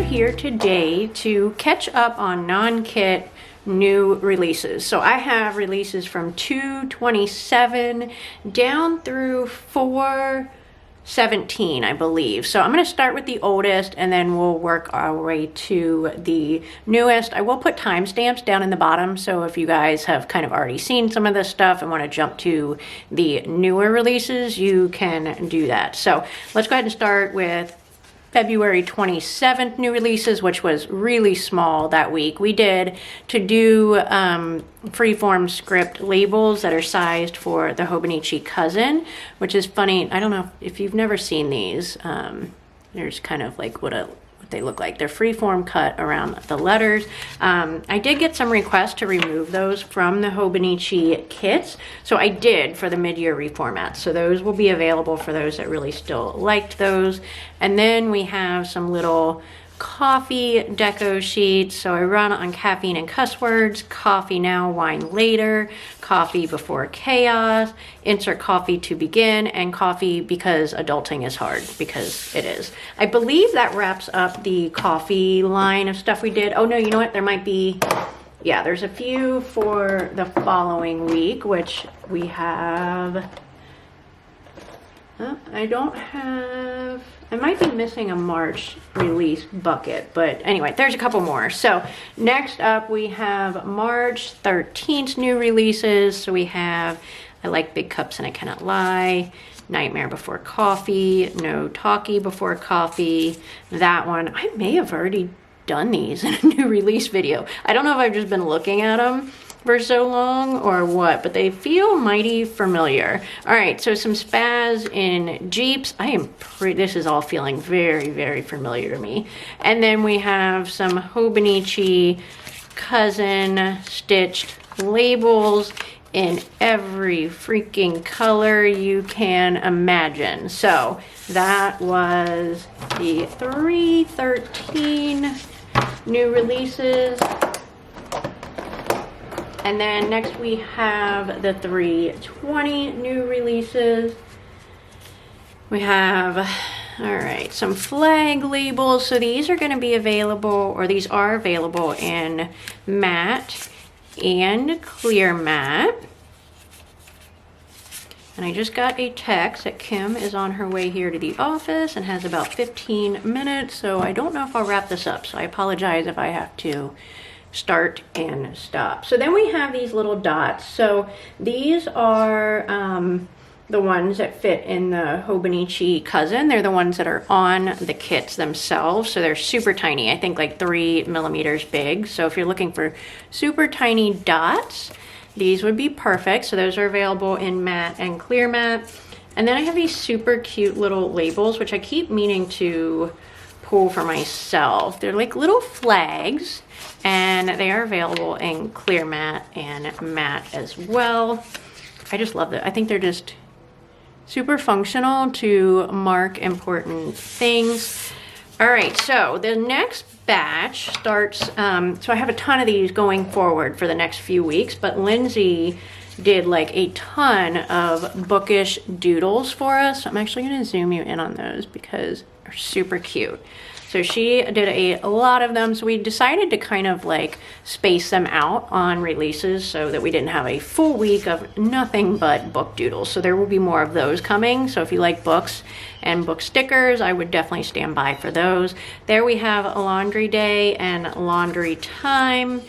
here today to catch up on non-kit new releases. So I have releases from 2/27 down through 4/17, I believe. So I'm going to start with the oldest and then we'll work our way to the newest. I will put timestamps down in the bottom, so if you guys have kind of already seen some of this stuff and want to jump to the newer releases, you can do that. So let's go ahead and start with February 27th new releases, which was really small that week. We did to do freeform script labels that are sized for the Hobonichi Cousin, which is funny. I don't know if you've never seen these. There's kind of like what they look like. They're freeform cut around the letters. I did get some requests to remove those from the Hobonichi kits, so I did for the mid-year reformat. So those will be available for those that really still liked those. And then we have some little coffee deco sheets. So I run on caffeine and cuss words, coffee now, wine later, coffee before chaos, insert coffee to begin, and coffee because adulting is hard, because it is. I believe that wraps up the coffee line of stuff we did. Oh no, you know what? There might be, yeah, there's a few for the following week, which we have. I don't have, I might be missing a March release bucket, but anyway, there's a couple more. So next up we have March 13th new releases. So we have I Like Big Cups and I Cannot Lie, Nightmare Before Coffee, No Talkie Before Coffee. That one, I may have already done these in a new release video. I don't know if I've just been looking at them for so long or what, but they feel mighty familiar. All right, so some spaz in Jeeps. This is all feeling very, very familiar to me. And then we have some Hobonichi Cousin stitched labels in every freaking color you can imagine. So that was the 3/13 new releases. And then next we have the 3/20 new releases. We have, all right, some flag labels. So these are going to be available, or these are available in matte and clear matte. And I just got a text that Kim is on her way here to the office and has about 15 minutes. So I don't know if I'll wrap this up. So I apologize if I have to start and stop. So then we have these little dots. So these are the ones that fit in the Hobonichi Cousin. They're the ones that are on the kits themselves. So they're super tiny. I think like 3 millimeters big. So if you're looking for super tiny dots, these would be perfect. So those are available in matte and clear matte. And then I have these super cute little labels, which I keep meaning to pull for myself. They're like little flags, and they are available in clear matte and matte as well. I just love them. I think they're just super functional to mark important things. All right, so the next batch starts, so I have a ton of these going forward for the next few weeks, but Lindsay did like a ton of bookish doodles for us. I'm actually gonna zoom you in on those because they're super cute. So she did a lot of them. So we decided to kind of like space them out on releases so that we didn't have a full week of nothing but book doodles. So there will be more of those coming. So if you like books and book stickers, I would definitely stand by for those. There we have Laundry Day and Laundry Time,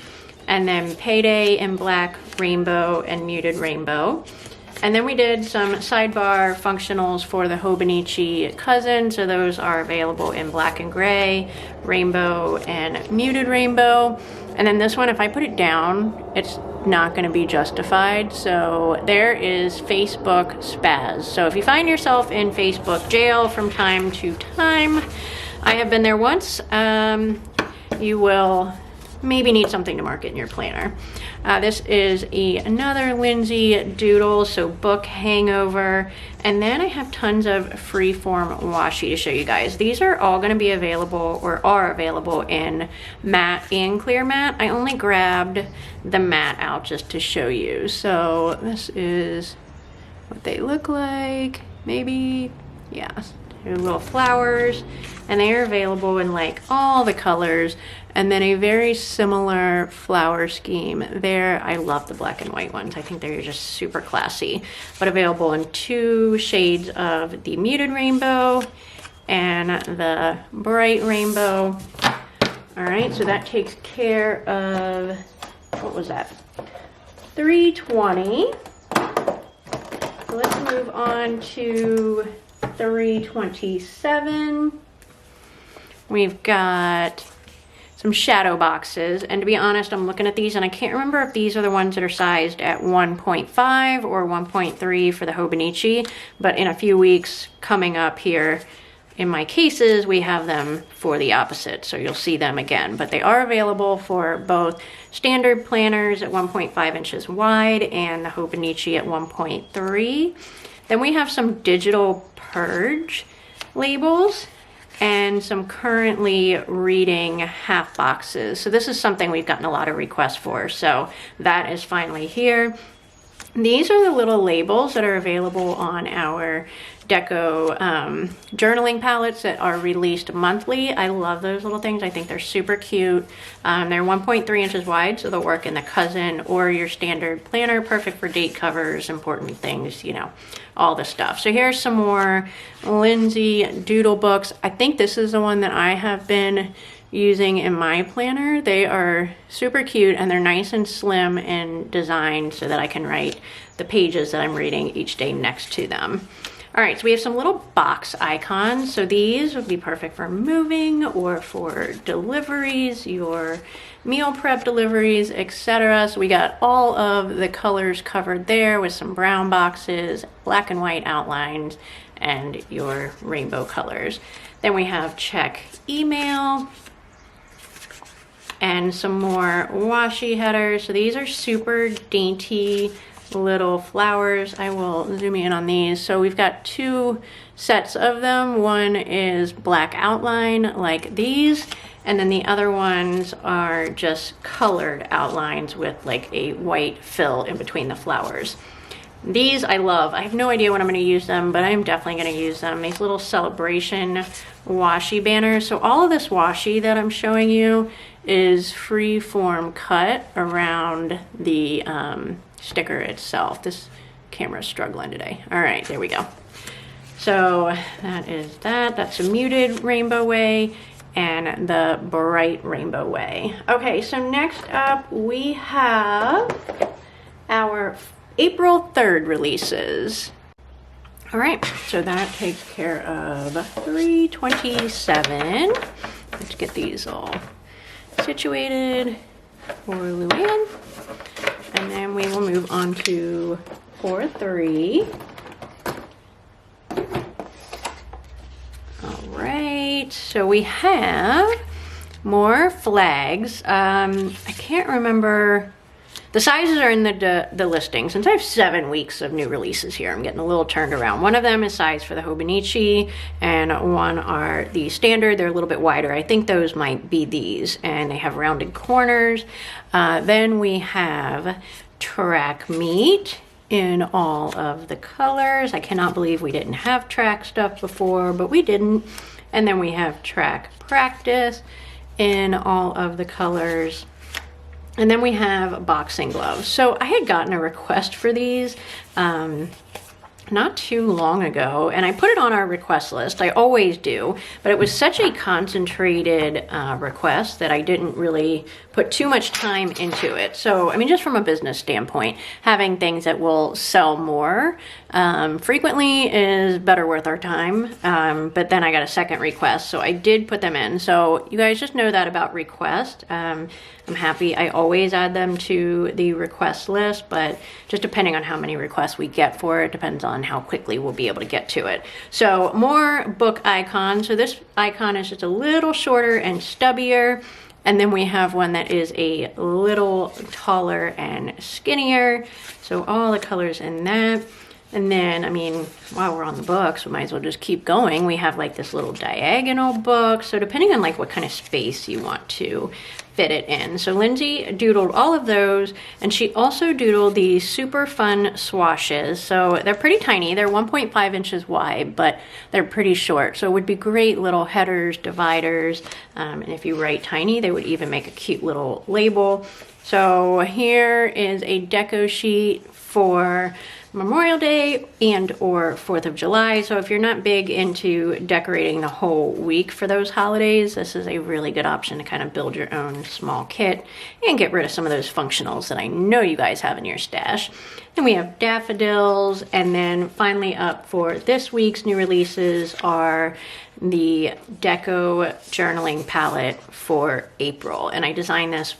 and then Payday in black, rainbow, and muted rainbow. And then we did some sidebar functionals for the Hobonichi Cousin. So those are available in black and gray, rainbow, and muted rainbow. And then this one, if I put it down, it's not going to be justified. So there is Facebook spaz. So if you find yourself in Facebook jail from time to time, I have been there once, you will maybe need something to mark it in your planner. This is another Lindsay doodle, so book hangover. And then I have tons of freeform washi to show you guys. These are all going to be available, or are available, in matte and clear matte. I only grabbed the matte out just to show you. So this is what they look like. Maybe, yeah, They're little flowers, and they are available in like all the colors. And then a very similar flower scheme there. I love the black and white ones. I think they're just super classy, but available in 2 shades of the muted rainbow and the bright rainbow. All right, so that takes care of, what was that? 320. So let's move on to 327. We've got some shadow boxes, and to be honest, I'm looking at these and I can't remember if these are the ones that are sized at 1.5 or 1.3 for the Hobonichi, but in a few weeks coming up here in my cases, we have them for the opposite, so you'll see them again. But they are available for both standard planners at 1.5 inches wide and the Hobonichi at 1.3. Then we have some digital purge labels and some currently reading half boxes. So this is something we've gotten a lot of requests for, so that is finally here. These are the little labels that are available on our Deco journaling palettes that are released monthly. I love those little things. I think they're super cute. They're 1.3 inches wide, so they'll work in the cousin or your standard planner, perfect for date covers, important things, you know, all the stuff. So here's some more Lindsay doodle books. I think this is the one that I have been using in my planner. They are super cute and they're nice and slim in design so that I can write the pages that I'm reading each day next to them. All right, so we have some little box icons. So these would be perfect for moving or for deliveries, your meal prep deliveries, etc. So we got all of the colors covered there with some brown boxes, black and white outlines, and your rainbow colors. Then we have check email and some more washi headers. So these are super dainty little flowers. I will zoom in on these. So we've got 2 sets of them. One is black outline like these, and then the other ones are just colored outlines with like a white fill in between the flowers. These I love. I have no idea when I'm going to use them, but I'm definitely going to use them. These little celebration washi banners. So all of this washi that I'm showing you is free form cut around the sticker itself. This camera's struggling today. All right, there we go. So that is that. That's a muted rainbow way and the bright rainbow way. Okay, so next up we have our April 3rd releases. All right, so that takes care of 327. Let's get these all situated for Luann. And then we will move on to 4-3. All right, so we have more flags. I can't remember. The sizes are in the listing. Since I have 7 weeks of new releases here, I'm getting a little turned around. One of them is sized for the Hobonichi, and one are the standard. They're a little bit wider. I think those might be these, and they have rounded corners. Then we have track meet in all of the colors. I cannot believe we didn't have track stuff before, but we didn't. And then we have track practice in all of the colors. And then we have boxing gloves. So I had gotten a request for these not too long ago, and I put it on our request list. I always do, but it was such a concentrated request that I didn't really put too much time into it. So, I mean, just from a business standpoint, having things that will sell more frequently is better worth our time. But then I got a second request, so I did put them in. So you guys just know that about request. I'm happy. I always add them to the request list, but just depending on how many requests we get for it, depends on how quickly we'll be able to get to it. So more book icons. So this icon is just a little shorter and stubbier. And then we have one that is a little taller and skinnier. So all the colors in that. And then, I mean, while we're on the books, we might as well just keep going. We have like this little diagonal book. So depending on like what kind of space you want to fit it in. So Lindsay doodled all of those, and she also doodled these super fun swashes. So they're pretty tiny. They're 1.5 inches wide, but they're pretty short. So it would be great little headers, dividers, and if you write tiny, they would even make a cute little label. So here is a deco sheet for Memorial Day and or 4th of July. So if you're not big into decorating the whole week for those holidays, this is a really good option to kind of build your own small kit and get rid of some of those functionals that I know you guys have in your stash. Then we have daffodils, and then finally up for this week's new releases are the Deco Journaling Palette for April. And I designed this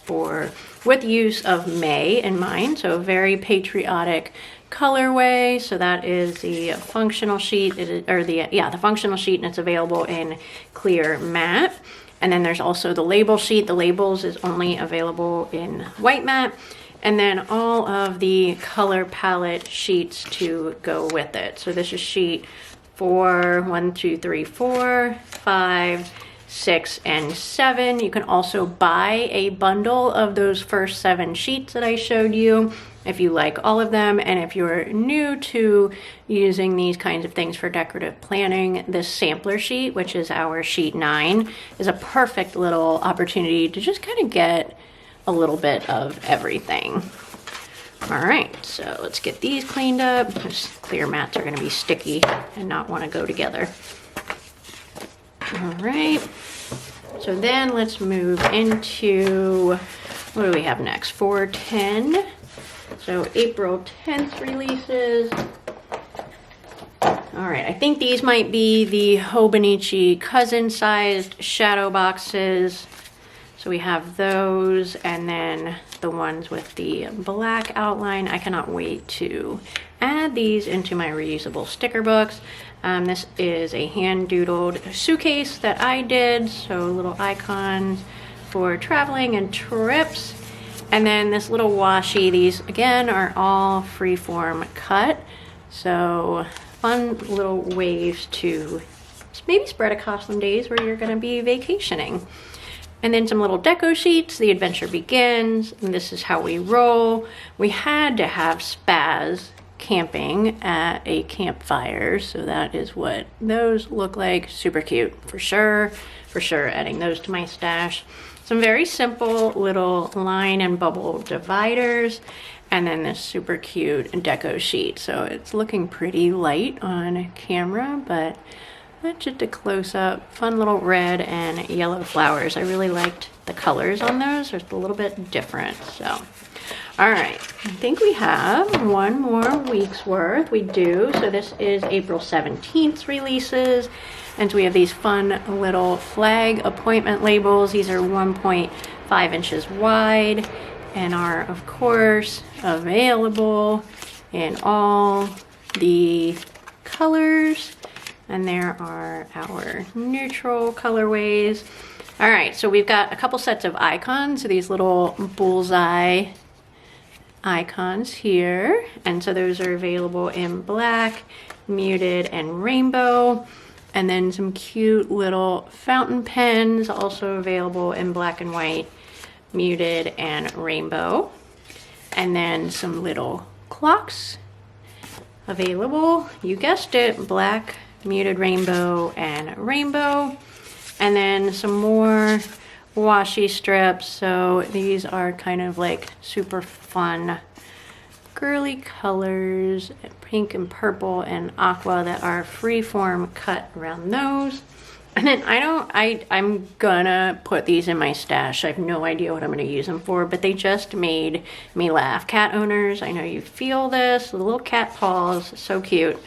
with use of May in mind, so very patriotic colorway. So that is the functional sheet, the functional sheet, and it's available in clear matte. And then there's also the label sheet. The labels is only available in white matte. And then all of the color palette sheets to go with it. So this is sheet 4, 1, 2, 3, 4, 5, 6, and 7. You can also buy a bundle of those first 7 sheets that I showed you if you like all of them. And if you're new to using these kinds of things for decorative planning, this sampler sheet, which is our sheet 9, is a perfect little opportunity to just kind of get a little bit of everything. All right, so let's get these cleaned up. Those clear mats are going to be sticky and not want to go together. All right, so then let's move into, what do we have next? 4/10. So April 10th releases. All right, I think these might be the Hobonichi cousin-sized shadow boxes. So we have those, and then the ones with the black outline. I cannot wait to add these into my reusable sticker books. This is a hand-doodled suitcase that I did, so little icons for traveling and trips. And then this little washi, these again are all freeform cut. So fun little ways to maybe spread across some days where you're gonna be vacationing. And then some little deco sheets, The Adventure Begins, and this is how we roll. We had to have spaz camping at a campfire, so that is what those look like. Super cute, for sure, adding those to my stash. Some very simple little line and bubble dividers, and then this super cute deco sheet. So it's looking pretty light on camera, but that's just a close-up. Fun little red and yellow flowers. I really liked the colors on those. They're a little bit different. So, all right. I think we have one more week's worth. We do. So this is April 17th releases. And so we have these fun little flag appointment labels. These are 1.5 inches wide and are, of course, available in all the colors. And there are our neutral colorways. All right, so we've got a couple sets of icons. So these little bullseye icons here. And so those are available in black, muted, and rainbow. And then some cute little fountain pens, also available in black and white, muted, and rainbow. And then some little clocks available. You guessed it, black, muted, rainbow, and rainbow. And then some more washi strips. So these are kind of like super fun girly colors, pink and purple and aqua, that are freeform cut around those. And then I'm gonna put these in my stash. I have no idea what I'm gonna use them for, but they just made me laugh. Cat owners, I know you feel this. The little cat paws, so cute.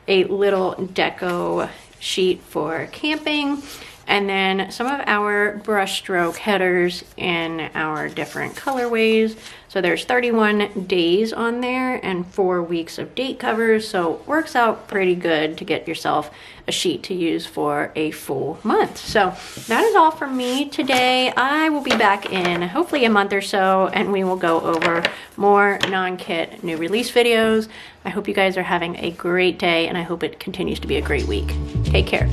A little deco sheet for camping, and then some of our brushstroke headers in our different colorways. So there's 31 days on there and 4 weeks of date covers, so it works out pretty good to get yourself a sheet to use for a full month. So that is all from me today. I will be back in hopefully a month or so, and we will go over more non-kit new release videos. I hope you guys are having a great day, and I hope it continues to be a great week. Take care.